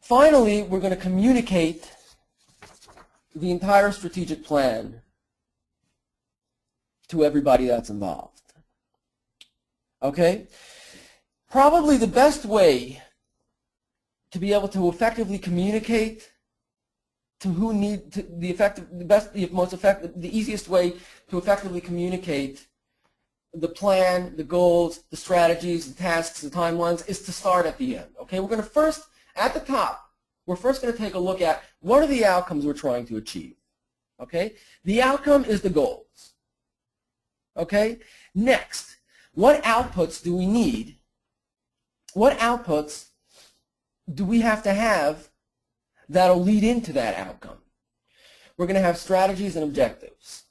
Finally, we're going to communicate the entire strategic plan to everybody that's involved. Okay? Probably the best way to be able to effectively communicate to who need to the easiest way to effectively communicate the plan, the goals, the strategies, the tasks, the timelines is to start at the end. Okay? We're going to first, at the top, we're first going to take a look at what are the outcomes we're trying to achieve. Okay? The outcome is the goals. Okay? Next, what outputs do we need? What outputs do we have to have that'll lead into that outcome? We're going to have strategies and objectives.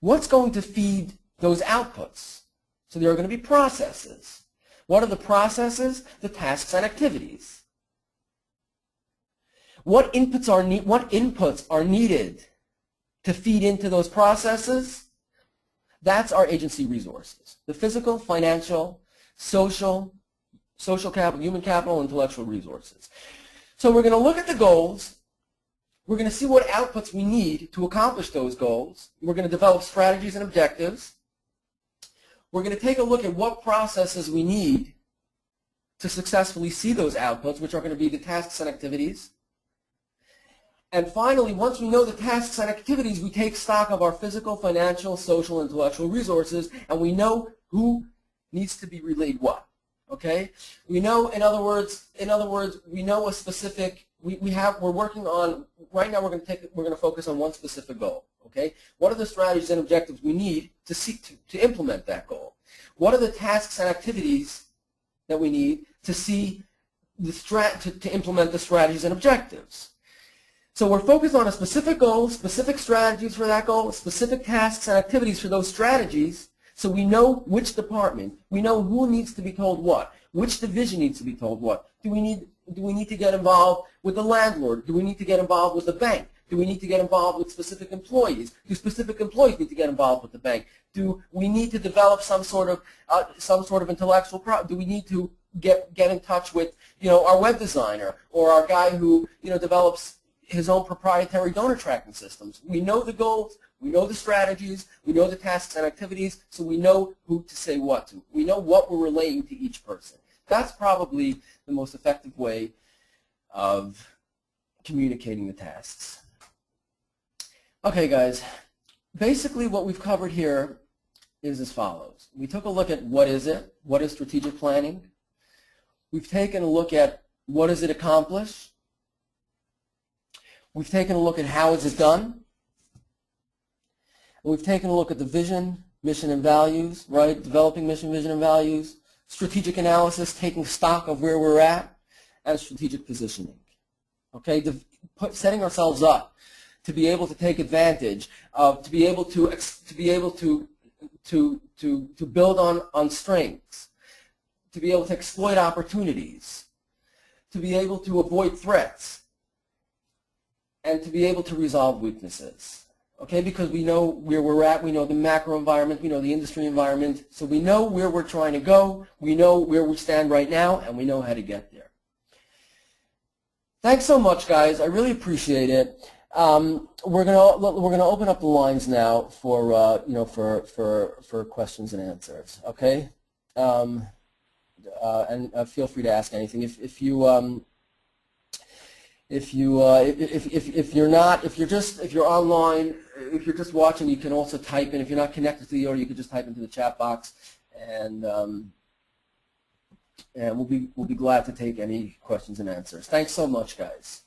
What's going to feed those outputs? So there are going to be processes. What are the processes? The tasks and activities. What inputs are needed to feed into those processes? That's our agency resources. The physical, financial, social capital, human capital, intellectual resources. So we're going to look at the goals. We're going to see what outputs we need to accomplish those goals. We're going to develop strategies and objectives. We're going to take a look at what processes we need to successfully see those outputs, which are going to be the tasks and activities. And finally, once we know the tasks and activities, we take stock of our physical, financial, social, intellectual resources, and we know who needs to be relayed what. Okay? We know, in other words, we know a specific. We're working on right now. We're going to focus on one specific goal. Okay? What are the strategies and objectives we need to implement that goal? What are the tasks and activities that we need to see to implement the strategies and objectives? So we're focused on a specific goal, specific strategies for that goal, specific tasks and activities for those strategies, so we know which department, we know who needs to be told what, which division needs to be told what. Do we need to get involved with the landlord? Do we need to get involved with the bank? Do we need to get involved with specific employees? Do specific employees need to get involved with the bank? Do we need to develop some sort of intellectual property? Do we need to get in touch with our web designer or our guy who develops his own proprietary donor tracking systems? We know the goals, we know the strategies, we know the tasks and activities, so we know who to say what to. We know what we're relaying to each person. That's probably the most effective way of communicating the tasks. Okay, guys, basically what we've covered here is as follows. We took a look at what is it, what is strategic planning. We've taken a look at what does it accomplish. We've taken a look at how is it done. And we've taken a look at the vision, mission, and values, right? Developing mission, vision, and values. Strategic analysis, taking stock of where we're at, and strategic positioning. Okay, setting ourselves up to be able to take advantage of, to be able to build on strengths, to be able to exploit opportunities, to be able to avoid threats, and to be able to resolve weaknesses. Okay, because we know where we're at, we know the macro environment, we know the industry environment, so we know where we're trying to go, we know where we stand right now, and we know how to get there. Thanks so much, guys. I really appreciate it. We're gonna open up the lines now for for questions and answers. Okay, and feel free to ask anything. If you're online, if you're just watching, you can also type in. If you're not connected to the audio, you can just type into the chat box, and we'll be glad to take any questions and answers. Thanks so much, guys.